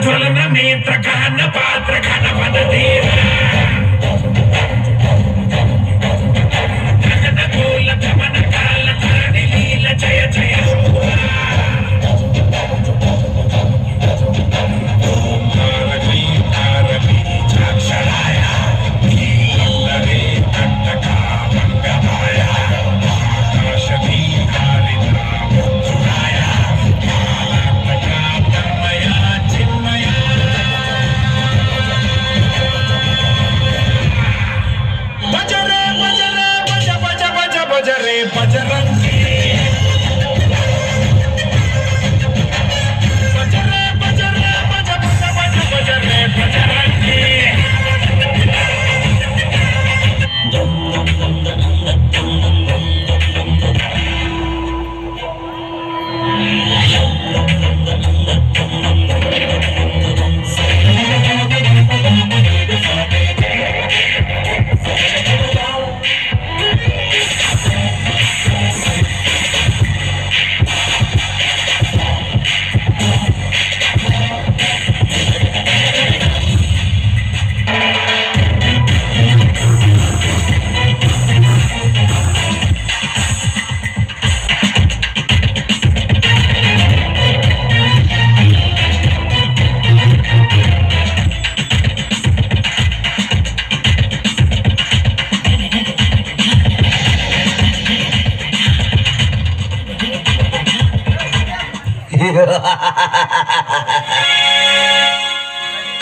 ಜ್ವಲನ ನೇತ್ರ ಘನ ಪಾತ್ರ ಘನ ಪದಧೀರ ಗಗನ ಕೋಲ ಗಮನ ಕಾಲ ಧರಣಿ ಲೀಲ ಜಯ ಜಯ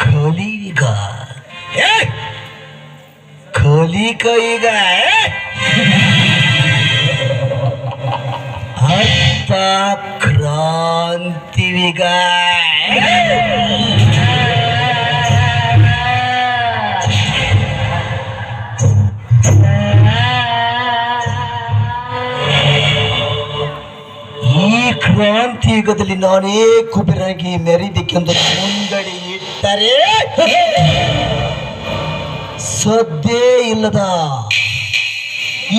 ಕಲಿಗ ಕಲಿಕ ಈಗ ಅರ್ಥ ಕ್ರಾಂತಿವಿಗ ಕ್ರಾಂತಿಯುಗದಲ್ಲಿ ನಾನೇ ಕುಬೇರನಾಗಿ ಮೆರೆದಿಕ್ಕೆಂದು ಮುಂಗಡಿ ಇಟ್ಟರೆ ಸದ್ದೇ ಇಲ್ಲದ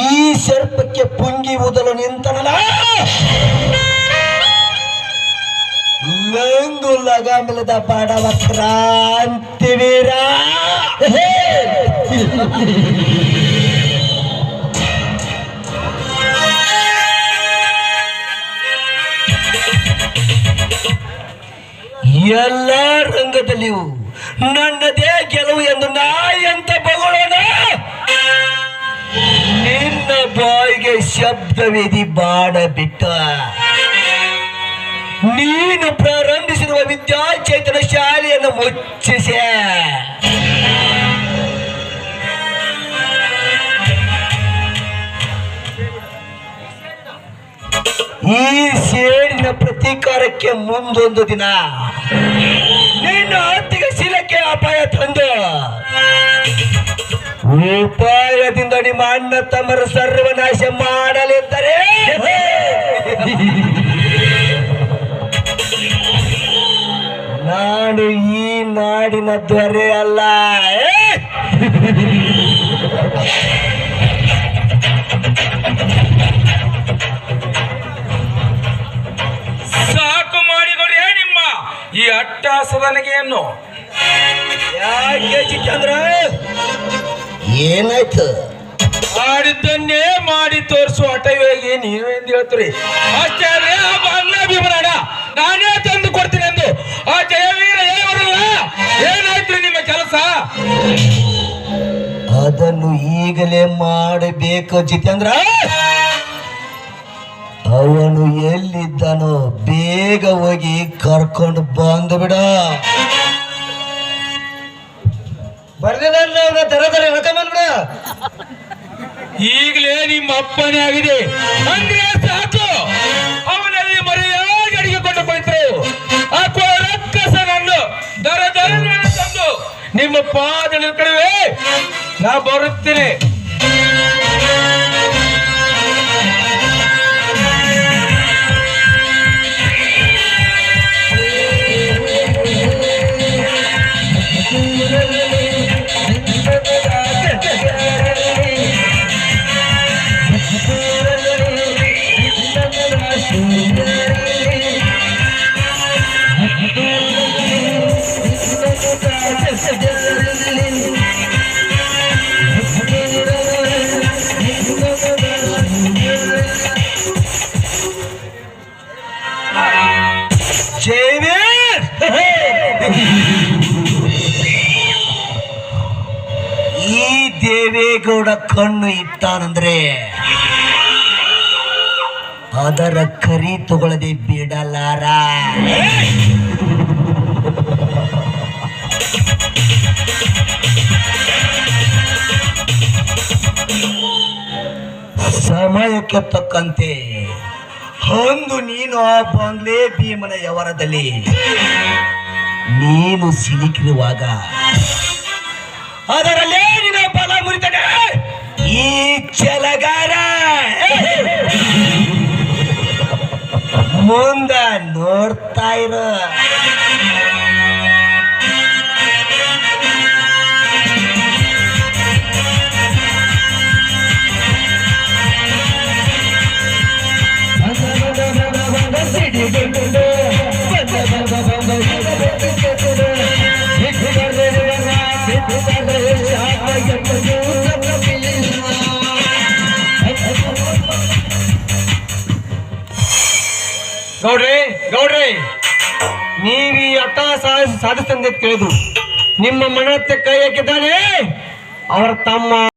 ಈ ಸರ್ಪಕ್ಕೆ ಪುಂಗಿ ಊದಲು ನಿಂತನಲ್ಲ ನಂದು ಲಗಾಮಿಲ್ಲದ ಬಾಡವ ಕ್ರಾಂತಿವೀರ ಎಲ್ಲ ರಂಗದಲ್ಲಿಯೂ ನನ್ನದೇ ಗೆಲುವು ಎಂದು ನಾ ಎಂತ ಬಗಳೋಣ ನಿನ್ನ ಬಾಯಿಗೆ ಶಬ್ದವೇದಿ ಬಾಡ ಬಿಟ್ಟ ನೀನು ಪ್ರಾರಂಭಿಸಿರುವ ವಿದ್ಯಾಚೇತನ ಶಾಲೆಯನ್ನು ಮುಚ್ಚಿಸೆ ಈ ಸೇಡಿನ ಪ್ರತೀಕಾರಕ್ಕೆ ಮುಂದೊಂದು ದಿನ ನಿನ್ನ ಆರ್ಥಿಕ ಶೀಲಕ್ಕೆ ಅಪಾಯ ತಂದು ಉಪಾಯದಿಂದ ನಿಮ್ಮ ಅಣ್ಣ ತಮ್ಮರ ಸರ್ವನಾಶ ಮಾಡಲಿದ್ದರೆ ನಾನು ಈ ನಾಡಿನ ದೊರೆ ಅಲ್ಲ. ಸಾಕು ಮಾಡಿಕೊಡ್ರಿ ನಿಮ್ಮ ಈ ಅಟ್ಟಾಸದನಿಗೆಯನ್ನು. ಯಾಕೆ ಚಿಕ್ಕಂದ್ರ ಏನಾಯ್ತು? ಮಾಡಿದ್ದನ್ನೇ ಮಾಡಿ ತೋರಿಸುವ ಹಠವಾಗಿ ನೀವೇಂದು ಹೇಳ್ತೀರಿ? ಅಷ್ಟೇ ಅಲ್ಲೇ ಅನ್ನ ಭೀಮರಾಡ ನಾನೇ ತಂದು ಕೊಡ್ತೀನಿ ಎಂದು ಆ ಜಯವೀರ ಹೇಳಬರಲ್ಲ. ಏನಾಯ್ತು ನಿಮ್ಮ ಕೆಲಸ? ಅದನ್ನು ಈಗಲೇ ಮಾಡಬೇಕು ಜಿತೇಂದ್ರ. ಅವನು ಎಲ್ಲಿದ್ದಾನೋ ಬೇಗ ಹೋಗಿ ಕರ್ಕೊಂಡು ಬಂದು ಬಿಡ. ಬರ್ದಿಲ್ಲ ತರ ತರ ಹೇಳ್ಕೊಂಬಂದ್ಬಿಡ. ಈಗಲೇ ನಿಮ್ಮ ಅಪ್ಪನೇ ಆಗಿದೆ ಅಂದ್ರೆ ಸಾಕು. ಅವನಲ್ಲಿ ಮರೆಯಾಗಿ ಅಡಿಗೆ ಕೊಂಡು ಕುಳಿತರು ಆ ರಕ್ಕಸನನ್ನು ದರ ದರ ತಂದು ನಿಮ್ಮ ಪಾದ ಕಡುವೆ ನಾ ಬರುತ್ತೇನೆ. ನಂಜೇಗೌಡ ಕಣ್ಣು ಇಟ್ಟಾನಂದ್ರೆ ಅದರ ಕರಿ ತಗೊಳ್ಳದೆ ಬಿಡಲಾರ. ಸಮಯಕ್ಕೆ ತಕ್ಕಂತೆ ಒಂದು ನೀನು ಆ ಬಂಗ್ಲೆ ಭೀಮನ ಯವರದಲ್ಲಿ ನೀನು ಸಿಲುಕಿರುವಾಗ ಅದರಲ್ಲೇ ನಿನ್ನ ಬಲ ಮುರಿತಾನೆ ಈ ಛಲಗಾರ. ಮುಂದ ನೋಡ್ತಾ ಇರು. ಗೌಡ್ರೆ ಗೌಡ್ರೆ, ನೀವೀ ಅಟ್ಟ ಸಾಧಿಸ್ತಂದೆ ತಿಳಿದು ನಿಮ್ಮ ಮನಕ್ಕೆ ಕೈ ಹಾಕಿದ್ದಾನೆ ಅವರ ತಮ್ಮ